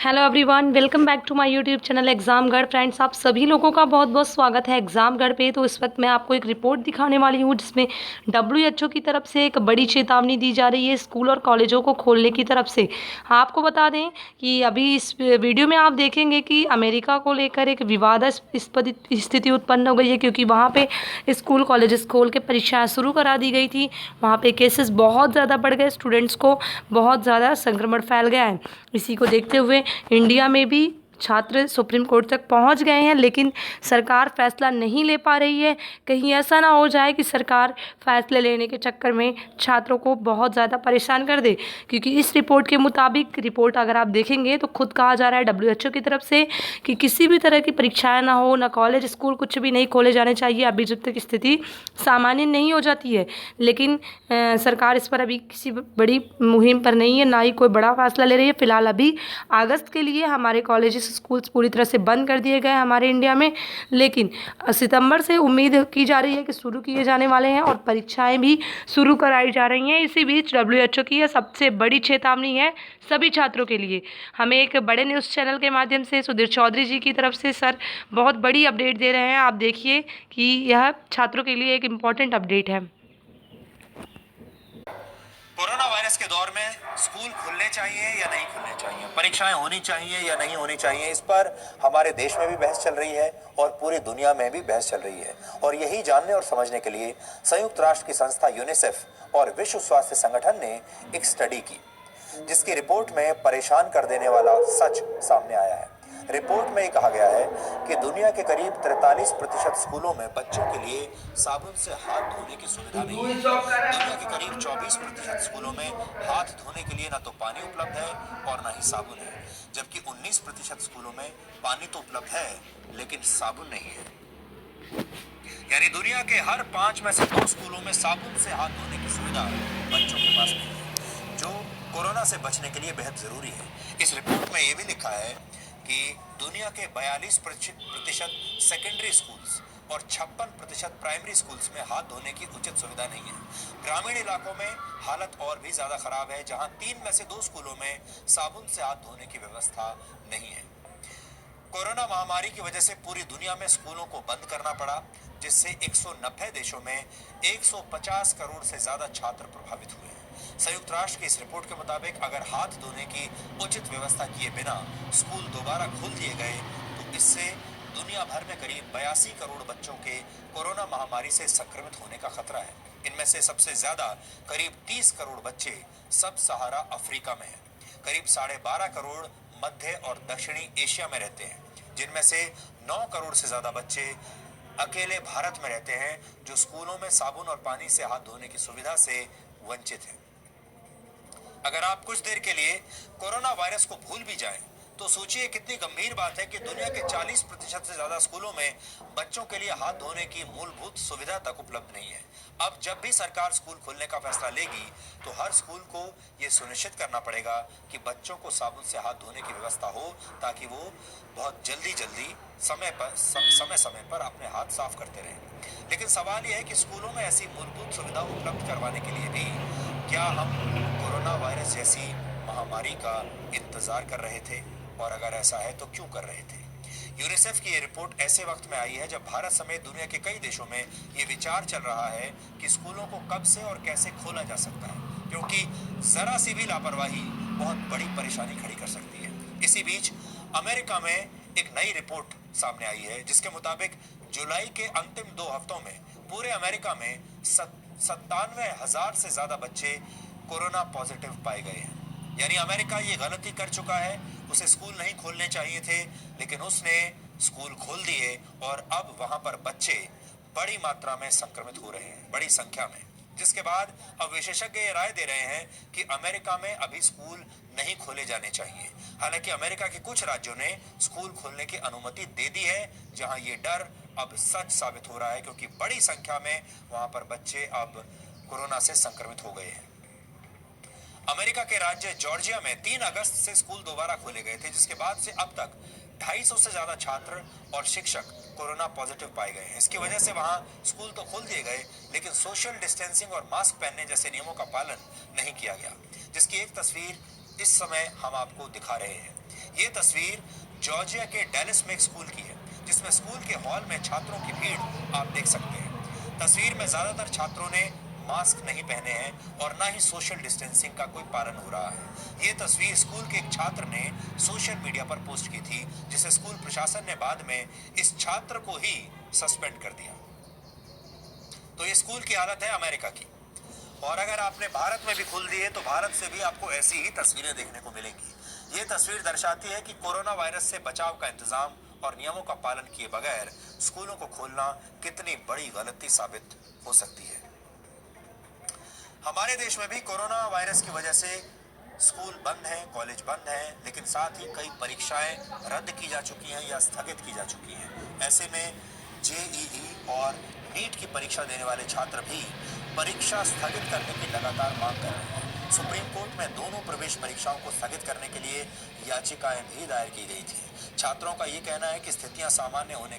Hello everyone, welcome back to my YouTube channel एग्जामगढ़। Friends, आप सभी लोगों का बहुत बहुत स्वागत है एग्जामगढ़ पे। तो इस वक्त मैं आपको एक रिपोर्ट दिखाने वाली हूँ जिसमें WHO की तरफ से एक बड़ी चेतावनी दी जा रही है स्कूल और कॉलेजों को खोलने की तरफ से। आपको बता दें कि अभी इस वीडियो में आप देखेंगे कि अमेरिका को लेकर एक विवादास्पद स्थिति उत्पन्न हो गई है, क्योंकि वहाँ पे स्कूल कॉलेजेस खोल के परीक्षाएँ शुरू करा दी गई थी। वहाँ पे केसेस बहुत ज़्यादा बढ़ गए, स्टूडेंट्स को बहुत ज़्यादा संक्रमण फैल गया है। इसी को देखते हुए इंडिया में भी छात्र सुप्रीम कोर्ट तक पहुंच गए हैं, लेकिन सरकार फैसला नहीं ले पा रही है। कहीं ऐसा ना हो जाए कि सरकार फैसले लेने के चक्कर में छात्रों को बहुत ज़्यादा परेशान कर दे, क्योंकि इस रिपोर्ट के मुताबिक, रिपोर्ट अगर आप देखेंगे तो खुद कहा जा रहा है WHO की तरफ से कि किसी भी तरह की परीक्षाएं ना हो, ना कॉलेज स्कूल कुछ भी नहीं खोले जाने चाहिए अभी जब तक स्थिति सामान्य नहीं हो जाती है। लेकिन सरकार इस पर अभी किसी बड़ी मुहिम पर नहीं है, ना ही कोई बड़ा फैसला ले रही है। फिलहाल अभी अगस्त के लिए हमारे कॉलेजेस स्कूल्स पूरी तरह से बंद कर दिए गए हमारे इंडिया में, लेकिन सितंबर से उम्मीद की जा रही है कि शुरू किए जाने वाले हैं और परीक्षाएं भी शुरू कराई जा रही हैं। इसी बीच WHO की यह सबसे बड़ी चेतावनी है सभी छात्रों के लिए। हमें एक बड़े न्यूज़ चैनल के माध्यम से सुधीर चौधरी जी की तरफ से सर बहुत बड़ी अपडेट दे रहे हैं। आप देखिए कि यह छात्रों के लिए एक इम्पॉर्टेंट अपडेट है। कोरोना वायरस के दौर में स्कूल खुलने चाहिए या नहीं खुलने चाहिए, परीक्षाएं होनी चाहिए या नहीं होनी चाहिए, इस पर हमारे देश में भी बहस चल रही है और पूरी दुनिया में भी बहस चल रही है। और यही जानने और समझने के लिए संयुक्त राष्ट्र की संस्था यूनिसेफ और विश्व स्वास्थ्य संगठन ने एक स्टडी की, जिसकी रिपोर्ट में परेशान कर देने वाला सच सामने आया है। रिपोर्ट में कहा गया है कि दुनिया के करीब 43% स्कूलों में बच्चों के लिए साबुन से हाथ धोने की सुविधा नहीं है। दुनिया के करीब 24% स्कूलों में हाथ धोने के लिए न तो पानी उपलब्ध है और न ही साबुन है, जबकि 19% स्कूलों में पानी तो उपलब्ध है लेकिन साबुन नहीं है। यानी दुनिया के हर 5 में से 2 स्कूलों में साबुन से हाथ धोने की सुविधा बच्चों के पास नहीं है, जो कोरोना से बचने के लिए बेहद जरूरी है। इस रिपोर्ट में यह भी लिखा है कि दुनिया के 42% सेकेंडरी स्कूल्स और 56% प्राइमरी स्कूल्स में हाथ धोने की उचित सुविधा नहीं है। ग्रामीण इलाकों में हालत और भी ज्यादा खराब है, जहां 3 में से 2 स्कूलों में साबुन से हाथ धोने की व्यवस्था नहीं है। कोरोना महामारी की वजह से पूरी दुनिया में स्कूलों को बंद करना पड़ा, जिससे 190 देशों में 150 करोड़ से ज्यादा छात्र प्रभावित हुए हैं। संयुक्त राष्ट्र की इस रिपोर्ट के मुताबिक अगर हाथ धोने की उचित व्यवस्था किए बिना स्कूल दोबारा खोल दिए गए तो इससे दुनिया भर में करीब 82 करोड़ बच्चों के कोरोना महामारी से संक्रमित होने का खतरा है। इनमें से सबसे ज्यादा करीब 30 करोड़ बच्चे सब सहारा अफ्रीका में हैं। करीब 12.5 करोड़ मध्य और दक्षिणी एशिया में रहते हैं, जिनमें से 9 करोड़ से ज्यादा बच्चे अकेले भारत में रहते हैं, जो स्कूलों में साबुन और पानी से हाथ धोने की सुविधा से वंचित हैं। अगर आप कुछ देर के लिए कोरोना वायरस को भूल भी जाएं, तो सोचिए कितनी गंभीर बात है कि दुनिया के 40% से ज्यादा स्कूलों में बच्चों के लिए हाथ धोने की मूलभूत सुविधा तक उपलब्ध नहीं है। अब जब भी सरकार स्कूल खोलने का फैसला लेगी तो हर स्कूल को यह सुनिश्चित करना पड़ेगा कि बच्चों को साबुन से हाथ धोने की व्यवस्था हो, ताकि वो बहुत जल्दी समय पर अपने हाथ साफ करते रहें। लेकिन सवाल यह है कि स्कूलों में ऐसी मूलभूत सुविधा उपलब्ध करवाने के लिए भी क्या हम कोरोना वायरस जैसी महामारी का इंतजार कर रहे थे, और अगर ऐसा है तो क्यों कर रहे थे। यूनिसेफ की ये रिपोर्ट ऐसे वक्त में आई है जब भारत समेत दुनिया के कई देशों में ये विचार चल रहा है कि स्कूलों को कब से और कैसे खोला जा सकता है, क्योंकि जरा सी भी लापरवाही बहुत बड़ी परेशानी खड़ी कर सकती है। इसी बीच अमेरिका में एक नई रिपोर्ट सामने आई है, जिसके मुताबिक जुलाई के अंतिम 2 हफ्तों में पूरे अमेरिका में 97,000 से ज्यादा बच्चे कोरोना पॉजिटिव पाए गए हैं। यानी अमेरिका ये गलती कर चुका है, उसे स्कूल नहीं खोलने चाहिए थे, लेकिन उसने स्कूल खोल दिए और अब वहां पर बच्चे बड़ी मात्रा में संक्रमित हो रहे हैं, बड़ी संख्या में, जिसके बाद अब विशेषज्ञ ये राय दे रहे हैं कि अमेरिका में अभी स्कूल नहीं खोले जाने चाहिए। हालांकि अमेरिका के कुछ राज्यों ने स्कूल खोलने की अनुमति दे दी है, जहां ये डर अब सच साबित हो रहा है, क्योंकि बड़ी संख्या में वहां पर बच्चे अब कोरोना से संक्रमित हो गए हैं। अमेरिका के राज्य जॉर्जिया में 3 अगस्त से स्कूल दोबारा खोले गए थे, जिसके बाद से अब तक 250 से ज्यादा छात्र और शिक्षक कोरोना पॉजिटिव पाए गए हैं। इसकी वजह से वहां स्कूल तो खोल दिए गए, लेकिन सोशल डिस्टेंसिंग और मास्क पहनने जैसे नियमों का पालन नहीं किया गया, जिसकी एक तस्वीर इस समय हम आपको दिखा रहे हैं। ये तस्वीर जॉर्जिया के डेलिस में एक स्कूल की है, जिसमें स्कूल के हॉल में छात्रों की भीड़ आप देख सकते हैं। तस्वीर में ज्यादातर छात्रों ने मास्क नहीं पहने हैं और ना ही सोशल डिस्टेंसिंग का कोई पालन हो रहा है। ये तस्वीर स्कूल के एक छात्र ने सोशल मीडिया पर पोस्ट की थी, जिसे स्कूल प्रशासन ने बाद में इस छात्र को ही सस्पेंड कर दिया। तो ये स्कूल की हालत है अमेरिका की। और अगर आपने भारत में भी खोल दिए तो भारत से भी आपको ऐसी ही तस्वीरें देखने को मिलेंगी। ये तस्वीर दर्शाती है कि कोरोना वायरस से बचाव का इंतजाम और नियमों का पालन किए बगैर स्कूलों को खोलना कितनी बड़ी गलती साबित हो सकती है। हमारे देश में भी कोरोना वायरस की वजह से स्कूल बंद हैं, कॉलेज बंद हैं, लेकिन साथ ही कई परीक्षाएं रद्द की जा चुकी हैं या स्थगित की जा चुकी हैं। ऐसे में जेईई और नीट की परीक्षा देने वाले छात्र भी परीक्षा स्थगित करने की लगातार मांग कर रहे हैं। सुप्रीम कोर्ट में दोनों प्रवेश परीक्षाओं को स्थगित करने के लिए याचिकाएं भी दायर की गई थी। छात्रों का ये कहना है कि स्थितियां सामान्य होने